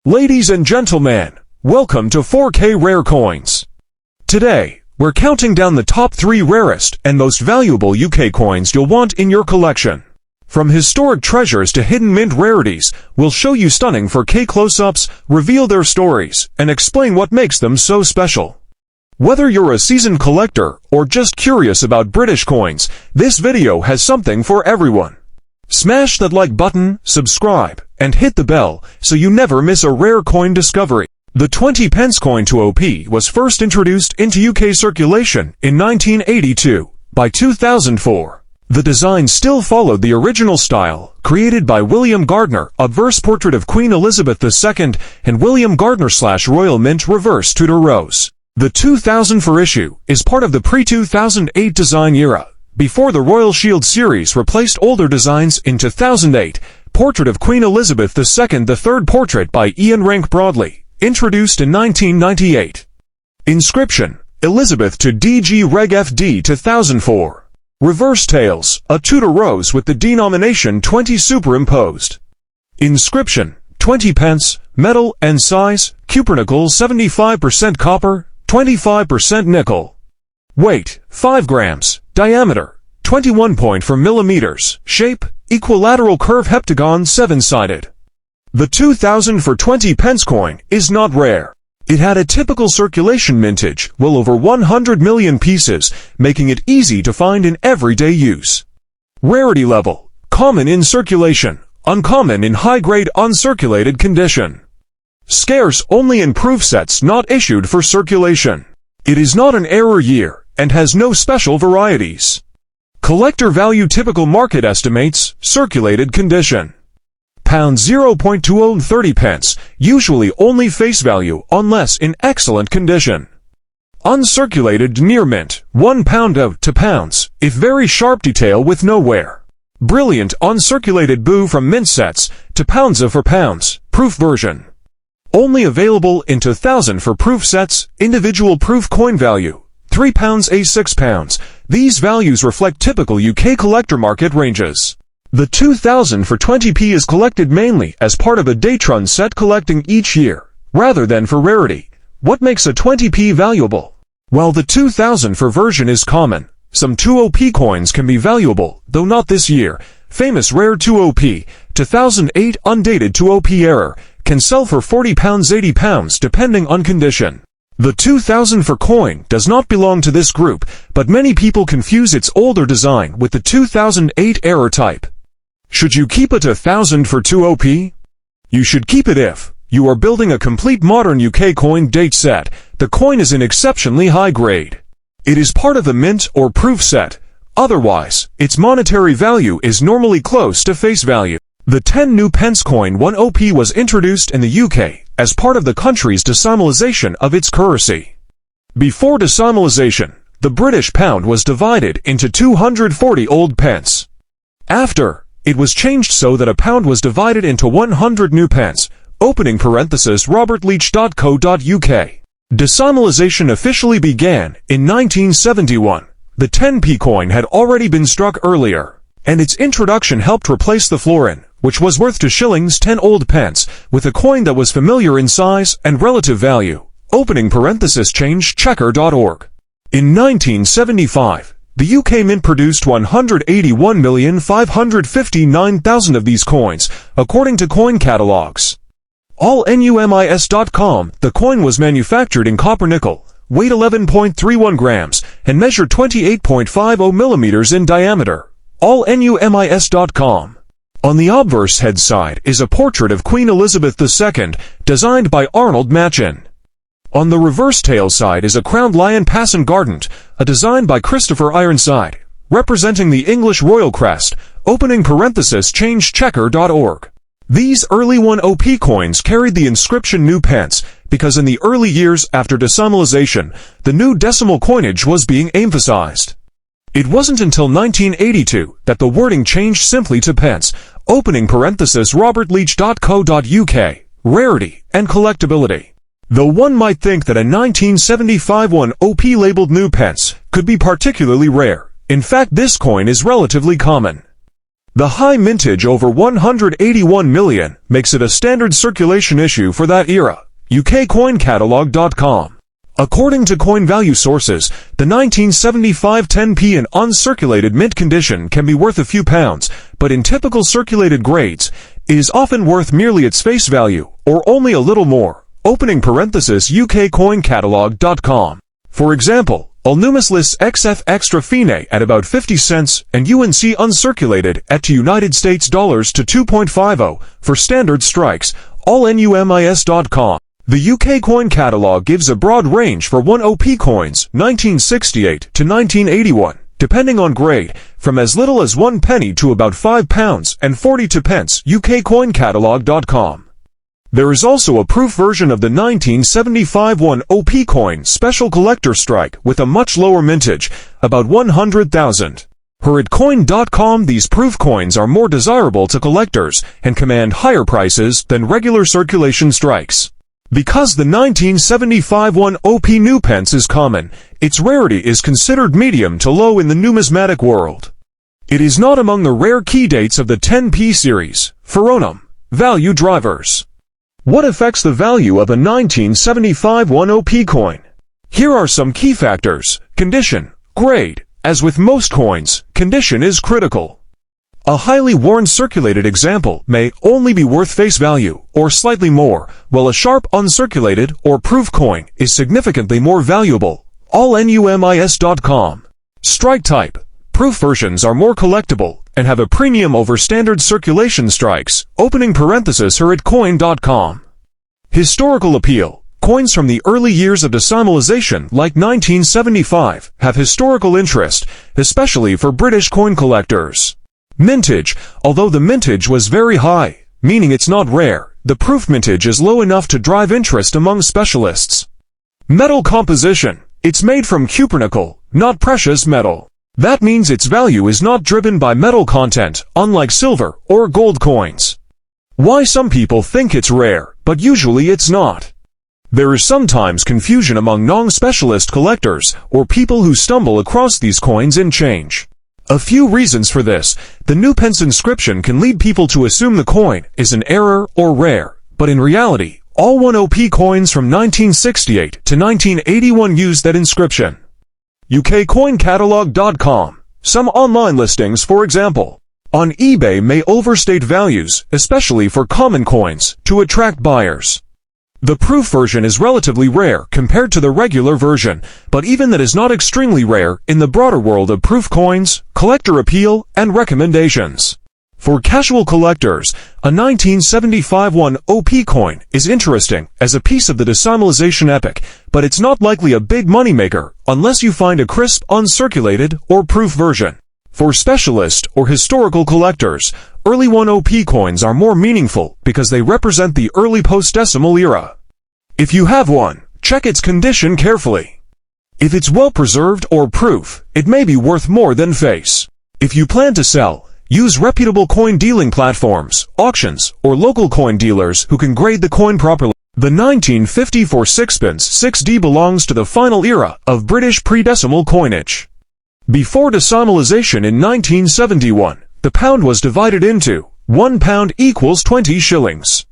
Ladies and gentlemen, welcome to 4K Rare Coins. Today, we're counting down the top 3 rarest and most valuable UK coins you'll want in your collection. From historic treasures to hidden mint rarities, we'll show you stunning 4K close-ups, reveal their stories, and explain what makes them so special. Whether you're a seasoned collector or just curious about British coins, this video has something for everyone. Smash that like button, subscribe, and hit the bell so you never miss a rare coin discovery. The 20 pence coin to OP was first introduced into UK circulation in 1982. By 2004, the design still followed the original style, created by William Gardner, a verse portrait of Queen Elizabeth II, and William Gardner/Royal Mint reverse Tudor Rose. The 2004 issue is part of the pre-2008 design era, before the Royal Shield series replaced older designs in 2008. Portrait of Queen Elizabeth II, the third portrait by Ian Rank Broadley, introduced in 1998. Inscription: Elizabeth to DG Reg FD 2004. Reverse tails, a Tudor rose with the denomination 20 superimposed. Inscription: 20 pence, metal and size, cupronickel 75% copper, 25% nickel. Weight, 5 grams. Diameter, 21.4 millimeters. Shape, equilateral curve heptagon 7-sided. The 2000 for 20 pence coin is not rare. It had a typical circulation mintage, well over 100 million pieces, making it easy to find in everyday use. Rarity level: common in circulation, uncommon in high-grade uncirculated condition. Scarce only in proof sets not issued for circulation. It is not an error year and has no special varieties. Collector value: typical market estimates, circulated condition. £0.20 30 pence, usually only face value unless in excellent condition. Uncirculated near mint, £1 out to pounds, if very sharp detail with no wear. Brilliant uncirculated boo from mint sets, to pounds of for pounds, proof version. Only available in 2000 for proof sets, individual proof coin value, £3 a £6. These values reflect typical UK collector market ranges. The 2000 for 20p is collected mainly as part of a Datron set collecting each year, rather than for rarity. What makes a 20p valuable? While the 2000 for version is common, some 2OP coins can be valuable, though not this year. Famous rare 2OP, 2008 undated 2OP error, can sell for £40 £80 depending on condition. The 2000 for coin does not belong to this group, but many people confuse its older design with the 2008 error type. Should you keep a 2000 for 2OP? You should keep it if you are building a complete modern UK coin date set. The coin is in exceptionally high grade. It is part of a mint or proof set. Otherwise, its monetary value is normally close to face value. The 10 new pence coin 1OP was introduced in the UK as part of the country's decimalisation of its currency. Before decimalisation, the British pound was divided into 240 old pence. After, it was changed so that a pound was divided into 100 new pence, opening parenthesis robertleach.co.uk. Decimalisation officially began in 1971. The 10p coin had already been struck earlier, and its introduction helped replace the florin, which was worth £2 old pence, with a coin that was familiar in size and relative value. Opening parenthesis change checker.org. In 1975, the UK Mint produced 181,559,000 of these coins, according to coin catalogues. All numismatic.Com, the coin was manufactured in copper nickel, weighed 11.31 grams, and measured 28.50 millimeters in diameter. All numismatic.Com. On the obverse head side is a portrait of Queen Elizabeth II, designed by Arnold Machin. On the reverse tail side is a crowned lion passant gardant, a design by Christopher Ironside, representing the English royal crest. Opening parenthesis change checker.org. These early 1OP coins carried the inscription new pence, because in the early years after decimalisation, the new decimal coinage was being emphasized. It wasn't until 1982 that the wording changed simply to pence. Opening parenthesis robertleach.co.uk. Rarity and collectability. Though one might think that a 1975 1OP labeled new pence could be particularly rare, in fact this coin is relatively common. The high mintage over 181 million makes it a standard circulation issue for that era. UKCoinCatalog.com. According to coin value sources, the 1975 10p in uncirculated mint condition can be worth a few pounds, but in typical circulated grades, is often worth merely its face value, or only a little more. Opening parenthesis UKCoinCatalog.com. For example, Numismatic XF Extra Fine at about 50 cents and UNC uncirculated at to United States dollars to 2.50 for standard strikes, allnumis.com. The UK Coin Catalog gives a broad range for 1op coins 1968 to 1981, depending on grade, from as little as 1 penny to about 5 pounds and 42 pence. UKCoinCatalog.com. There is also a proof version of the 1975 1op coin special collector strike with a much lower mintage, about 100,000. Heritcoin.com. These proof coins are more desirable to collectors and command higher prices than regular circulation strikes. Because the 1975 1op new pence is common, its rarity is considered medium to low in the numismatic world. It is not among the rare key dates of the 10p series. Pheronum. Value drivers. What affects the value of a 1975 1op coin? Here are some key factors. Condition. Grade. As with most coins, condition is critical. A highly worn circulated example may only be worth face value, or slightly more, while a sharp uncirculated or proof coin is significantly more valuable. allnumis.com. Strike type. Proof versions are more collectible and have a premium over standard circulation strikes. Opening parenthesis Heritcoin.com. Historical appeal. Coins from the early years of decimalization, like 1975, have historical interest, especially for British coin collectors. Mintage. Although the mintage was very high, meaning it's not rare, the proof mintage is low enough to drive interest among specialists. Metal composition. It's made from cupronickel, not precious metal. That means its value is not driven by metal content, unlike silver or gold coins. Why some people think it's rare, but usually it's not. There is sometimes confusion among non-specialist collectors or people who stumble across these coins in change. A few reasons for this. The new pence inscription can lead people to assume the coin is an error or rare, but in reality, all 1op coins from 1968 to 1981 use that inscription. UKCoinCatalog.com. Some online listings, for example, on eBay may overstate values, especially for common coins, to attract buyers. The proof version is relatively rare compared to the regular version, but even that is not extremely rare in the broader world of proof coins, collector appeal, and recommendations. For casual collectors, a 1975 1op coin is interesting as a piece of the decimalization epoch, but it's not likely a big moneymaker unless you find a crisp, uncirculated, or proof version. For specialist or historical collectors, early 1op coins are more meaningful because they represent the early post-decimal era. If you have one, check its condition carefully. If it's well preserved or proof, it may be worth more than face. If you plan to sell, use reputable coin dealing platforms, auctions, or local coin dealers who can grade the coin properly. The 1954 sixpence 6D belongs to the final era of British pre-decimal coinage. Before decimalization in 1971, the pound was divided into 1 pound equals 20 shillings.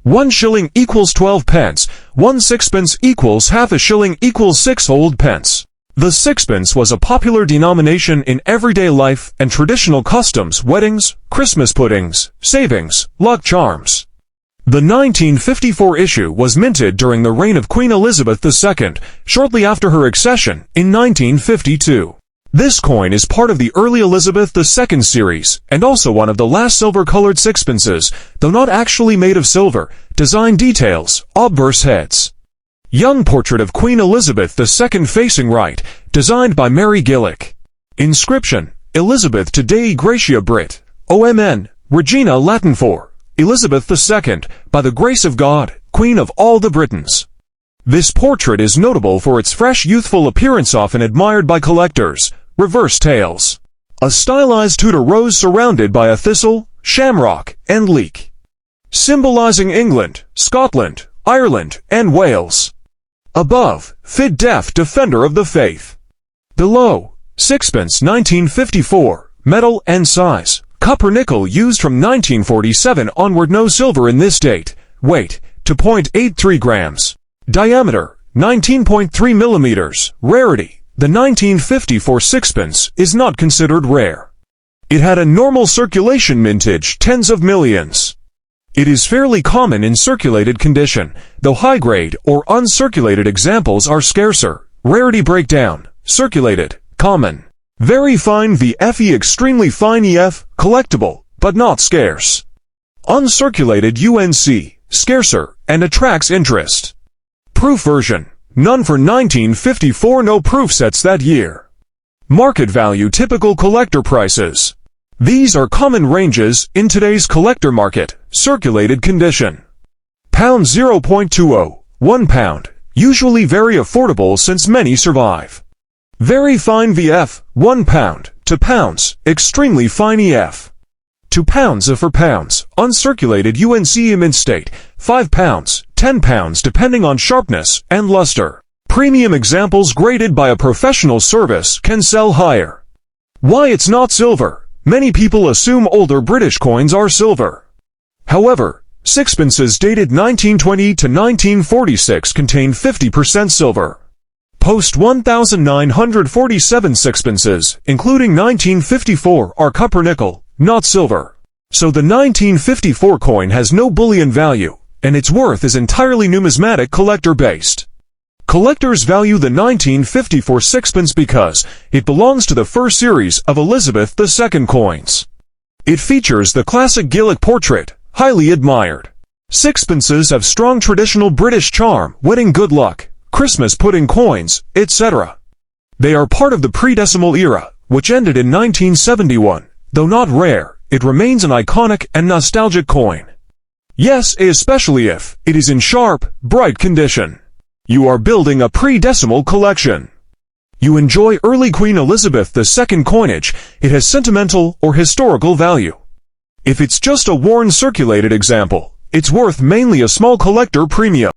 1 shilling equals 12 pence, 1 sixpence equals half a shilling equals 6 old pence. The sixpence was a popular denomination in everyday life and traditional customs, weddings, Christmas puddings, savings, luck charms. The 1954 issue was minted during the reign of Queen Elizabeth II, shortly after her accession in 1952. This coin is part of the early Elizabeth II series, and also one of the last silver-colored sixpences, though not actually made of silver. Design details, obverse heads. Young portrait of Queen Elizabeth II facing right, designed by Mary Gillick. Inscription, Elizabeth to Dei Gratia Brit, OMN, Regina Latin for, Elizabeth II, by the grace of God, Queen of all the Britons. This portrait is notable for its fresh youthful appearance, often admired by collectors. Reverse tails. A stylized Tudor rose surrounded by a thistle, shamrock, and leek. Symbolizing England, Scotland, Ireland, and Wales. Above, Fid Def Defender of the Faith. Below, sixpence 1954, metal and size, Copper nickel used from 1947 onward. No silver in this date. Weight, 2.83 grams. Diameter, 19.3 millimeters. Rarity, the 1954 sixpence is not considered rare. It had a normal circulation mintage, tens of millions. It is fairly common in circulated condition, though high-grade or uncirculated examples are scarcer. Rarity breakdown, circulated, common. Very fine VFE, extremely fine EF, collectible, but not scarce. Uncirculated UNC, scarcer, and attracts interest. Proof version, none for 1954. No proof sets that year. Market value, typical collector prices. These are common ranges in today's collector market. Circulated condition. Pound 0.20, 1 pound, usually very affordable since many survive. Very fine VF, 1 pound, to pounds, extremely fine EF. 2 pounds for pounds, uncirculated UNC mint state, 5 pounds, 10 pounds depending on sharpness and luster. Premium examples graded by a professional service can sell higher. Why it's not silver? Many people assume older British coins are silver. However, sixpences dated 1920 to 1946 contain 50% silver. Post 1947 sixpences, including 1954, are copper nickel, not silver. So the 1954 coin has no bullion value, and its worth is entirely numismatic collector-based. Collectors value the 1954 sixpence because it belongs to the first series of Elizabeth II coins. It features the classic Gaelic portrait, highly admired. Sixpences have strong traditional British charm, wedding good luck, Christmas pudding coins, etc. They are part of the pre-decimal era, which ended in 1971. Though not rare, it remains an iconic and nostalgic coin. Yes, especially if it is in sharp, bright condition. You are building a pre-decimal collection. You enjoy early Queen Elizabeth II coinage, it has sentimental or historical value. If it's just a worn circulated example, it's worth mainly a small collector premium.